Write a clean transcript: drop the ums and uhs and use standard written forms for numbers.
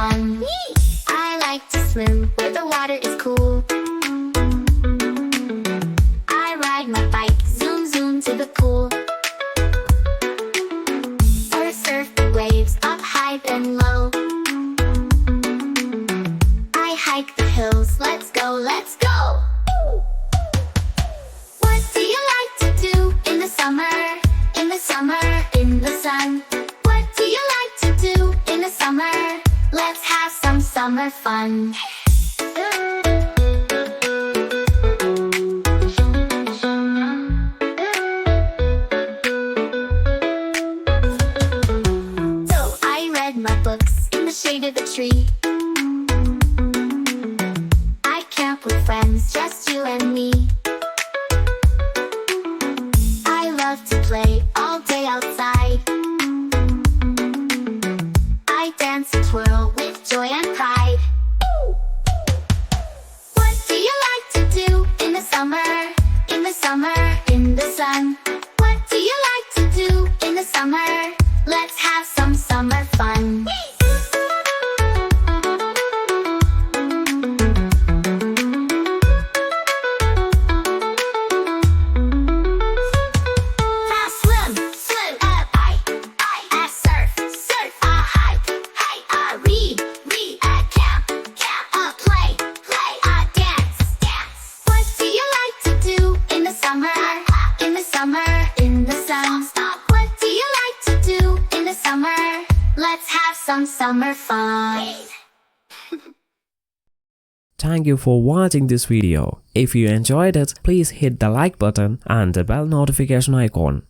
fun. I like to swim where the water is cool. I ride my bike, zoom zoom to the pool. Or surf the waves up high and low. I hike the hills, let's go, let's go. What do you like to do in the summer? In the summer, in the sun. What do you like to do in the summer? Let's have some summer fun. So I read my books in the shade of the tree. I camp with friends, just you and me. I love to play all day outside. I dance and twirl with joy and pride. What do you like to do in the summer? In the summer, in the sun. What do you like to do in the summer? Let's have some summer fun. Let's have some summer fun. Thank you for watching this video. If you enjoyed it, please hit the like button and the bell notification icon.